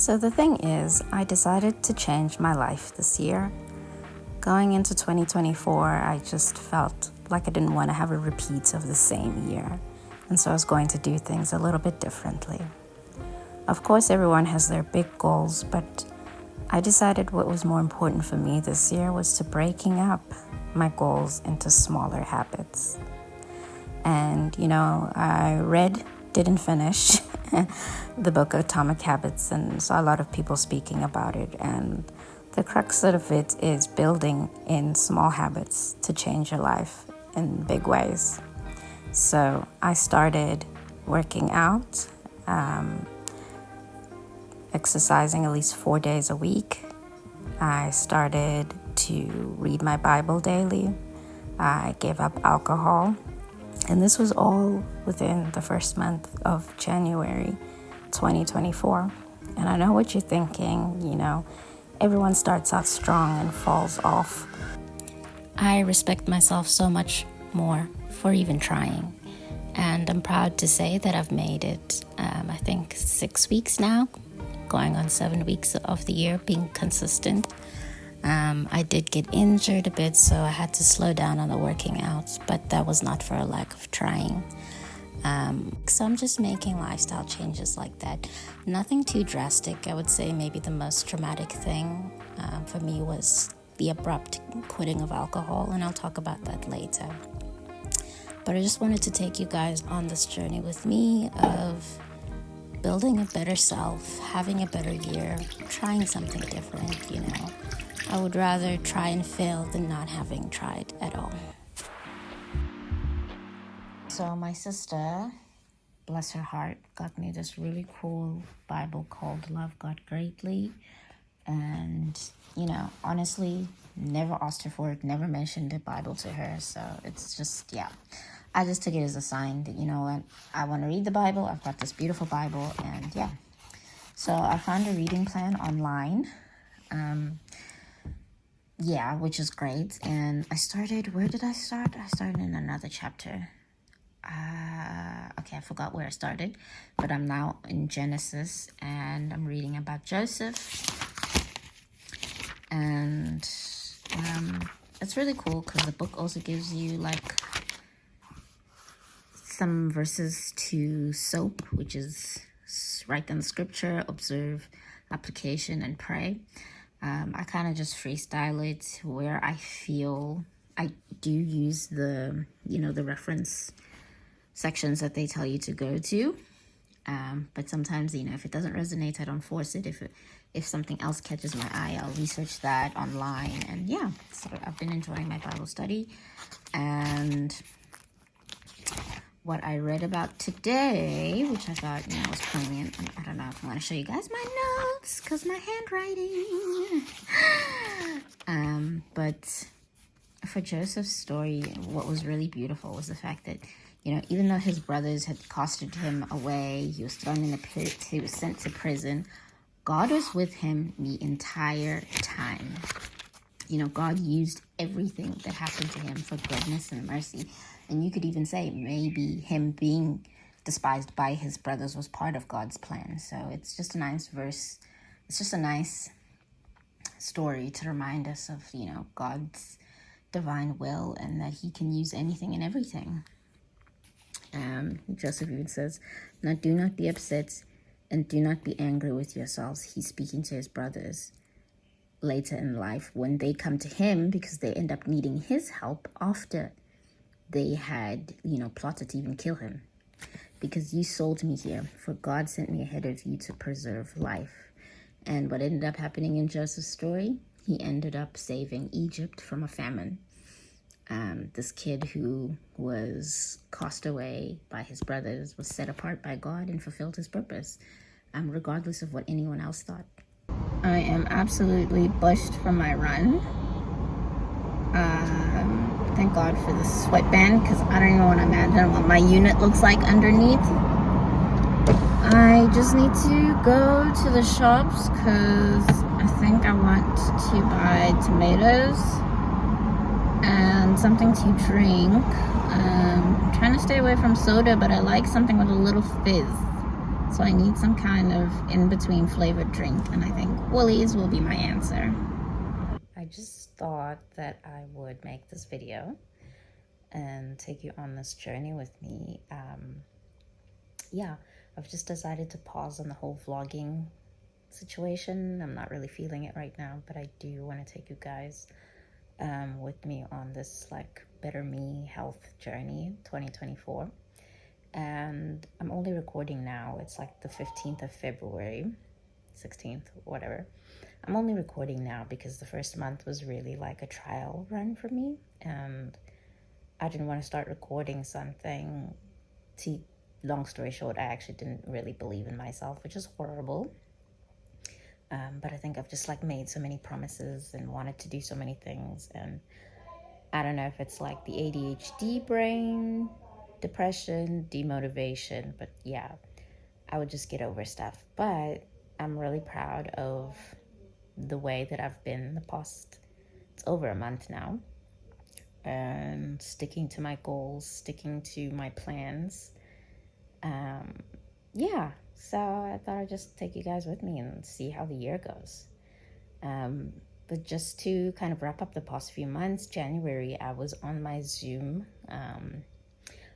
So the thing is, I decided to change my life this year. Going into 2024, I just felt like I didn't want to have a repeat of the same year. And so I was going to do things a little bit differently. Of course, everyone has their big goals, but I decided what was more important for me this year was to breaking up my goals into smaller habits. And, I didn't finish the book Atomic Habits and saw a lot of people speaking about it. And the crux of it is building in small habits to change your life in big ways. So I started working out, exercising at least 4 days a week. I started to read my Bible daily. I gave up alcohol. And this was all within the first month of January 2024. And I know what you're thinking, everyone starts out strong and falls off. I respect myself so much more for even trying. And I'm proud to say that I've made it, I think 6 weeks now, going on 7 weeks of the year, being consistent. I did get injured a bit, so I had to slow down on the working out, but that was not for a lack of trying. So I'm just making lifestyle changes like that. Nothing too drastic. I would say maybe the most traumatic thing for me was the abrupt quitting of alcohol, and I'll talk about that later. But I just wanted to take you guys on this journey with me of building a better self, having a better year, trying something different, I would rather try and fail than not having tried at all. So my sister, bless her heart, got me this really cool Bible called Love God Greatly. And, honestly, never asked her for it, never mentioned the Bible to her. So it's just, I just took it as a sign that, I want to read the Bible. I've got this beautiful Bible, and So I found a reading plan online. Which is great. And where did I start? I started in another chapter. I forgot where I started, but I'm now in Genesis, and I'm reading about Joseph. And it's really cool because the book also gives you some verses to SOAP, which is write down the scripture, observe, application, and pray. I kind of just freestyle it where I feel I do use the reference sections that they tell you to go to. But sometimes, if it doesn't resonate, I don't force it. If something else catches my eye, I'll research that online. And so I've been enjoying my Bible study. And what I read about today, which I thought, was poignant. I don't know if I want to show you guys my notes because my handwriting. But for Joseph's story, what was really beautiful was the fact that, even though his brothers had casted him away, he was thrown in a pit, he was sent to prison, God was with him the entire time. God used everything that happened to him for goodness and mercy. And you could even say maybe him being despised by his brothers was part of God's plan. So it's just a nice verse. It's just a nice story to remind us of, God's divine will and that he can use anything and everything. Joseph even says, "Now do not be upset and do not be angry with yourselves." He's speaking to his brothers later in life when they come to him because they end up needing his help after they had, plotted to even kill him. "Because you sold me here, for God sent me ahead of you to preserve life." And what ended up happening in Joseph's story, he ended up saving Egypt from a famine. This kid who was cast away by his brothers was set apart by God and fulfilled his purpose, regardless of what anyone else thought. I am absolutely bushed from my run. Thank God for the sweatband because I don't even want to imagine what my unit looks like underneath. I just need to go to the shops because I think I want to buy tomatoes and something to drink. I'm trying to stay away from soda, but I like something with a little fizz. So I need some kind of in-between flavored drink, and I think Woolies will be my answer. I just thought that I would make this video and take you on this journey with me. Yeah, I've just decided to pause on the whole vlogging situation. I'm not really feeling it right now, but I do want to take you guys with me on this like better me health journey 2024. And I'm only recording now. It's like the 15th of February, 16th, whatever. I'm only recording now because the first month was really like a trial run for me, and I didn't want to start recording something. Long story short, I actually didn't really believe in myself, which is horrible. But I think I've just like made so many promises and wanted to do so many things, and I don't know if it's like the ADHD brain, depression, demotivation, but yeah, I would just get over stuff. But I'm really proud of the way that I've been the past, it's over a month now, and sticking to my goals, sticking to my plans. Yeah, so I thought I'd just take you guys with me and see how the year goes. But just to kind of wrap up the past few months, January, I was on my Zoom.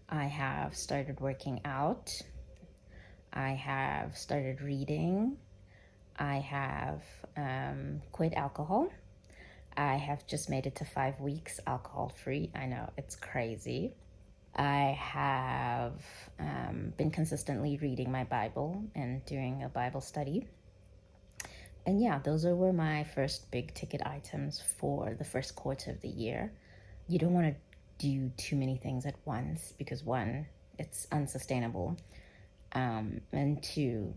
I have started working out. I have started reading. I have quit alcohol. I have just made it to 5 weeks alcohol-free. I know, it's crazy. I have been consistently reading my Bible and doing a Bible study. And yeah, those were my first big ticket items for the first quarter of the year. You don't want to do too many things at once because one, it's unsustainable. And two,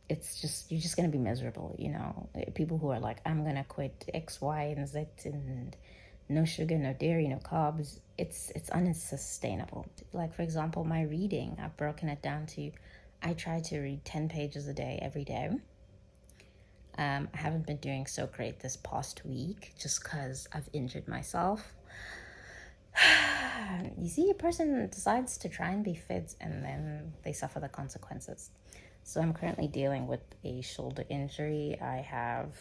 it's just, you're just going to be miserable, you know. People who are like, I'm going to quit X, Y, and Z and no sugar, no dairy, no carbs. It's unsustainable. Like, for example, my reading, I've broken it down to, I try to read 10 pages a day, every day. I haven't been doing so great this past week just because I've injured myself. You see, a person decides to try and be fit and then they suffer the consequences. So I'm currently dealing with a shoulder injury. I have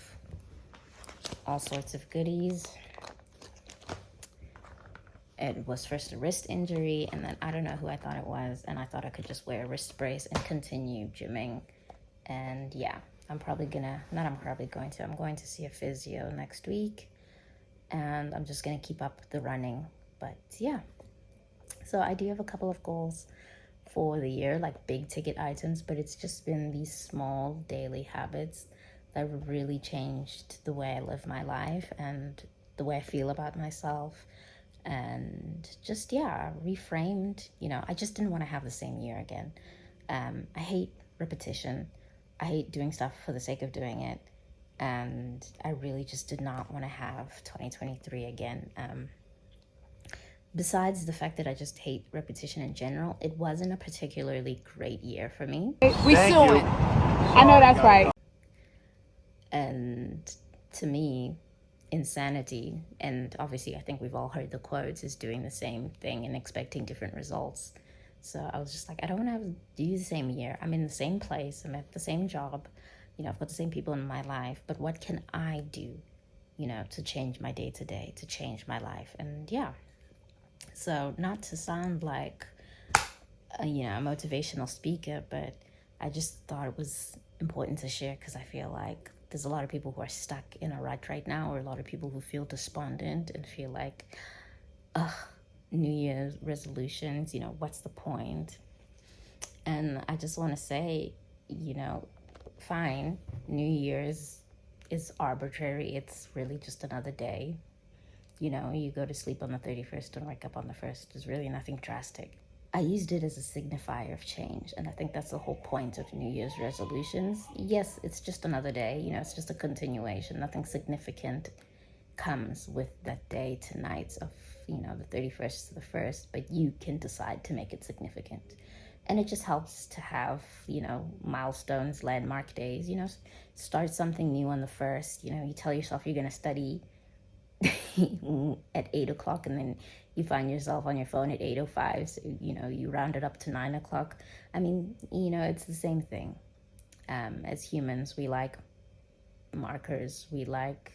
all sorts of goodies. It was first a wrist injury, and then I don't know who I thought it was, and I thought I could just wear a wrist brace and continue gymming. And yeah, I'm going to see a physio next week, and I'm just gonna keep up the running. But yeah, so I do have a couple of goals for the year, like big ticket items, but it's just been these small daily habits that really changed the way I live my life and the way I feel about myself. And just, yeah, reframed, you know, I just didn't want to have the same year again. I hate repetition. I hate doing stuff for the sake of doing it. And I really just did not want to have 2023 again. Besides the fact that I just hate repetition in general, it wasn't a particularly great year for me. We suing. I know that's right. And to me, insanity, and obviously I think we've all heard the quotes, is doing the same thing and expecting different results. So I was just like, I don't want to have to do the same year. I'm in the same place. I'm at the same job. You know, I've got the same people in my life. But what can I do, you know, to change my day to day, to change my life? And yeah. So not to sound like, a motivational speaker, but I just thought it was important to share because I feel like there's a lot of people who are stuck in a rut right now, or a lot of people who feel despondent and feel like, New Year's resolutions, what's the point? And I just want to say, fine, New Year's is arbitrary. It's really just another day. You go to sleep on the 31st and wake up on the 1st. There's really nothing drastic. I used it as a signifier of change, and I think that's the whole point of New Year's resolutions. Yes, it's just another day, it's just a continuation. Nothing significant comes with that day to night of, the 31st to the 1st, but you can decide to make it significant. And it just helps to have, milestones, landmark days, start something new on the 1st. You tell yourself you're going to study at 8 o'clock, and then you find yourself on your phone at 8:05, so you round it up to 9 o'clock. I mean, it's the same thing. As humans, we like markers, we like,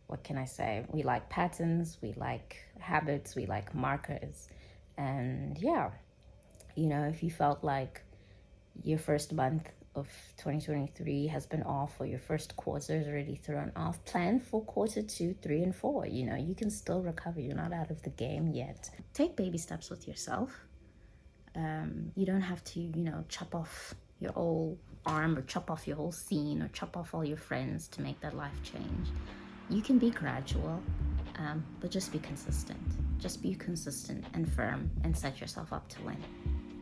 what can I say? We like patterns, we like habits, we like markers. And yeah, if you felt like your first month of 2023 has been off, or your first quarter is already thrown off, plan for quarter 2, 3, and 4. You can still recover. You're not out of the game yet. Take baby steps with yourself. You don't have to, chop off your whole arm, or chop off your whole scene, or chop off all your friends to make that life change. You can be gradual, but just be consistent. Just be consistent and firm, and set yourself up to win.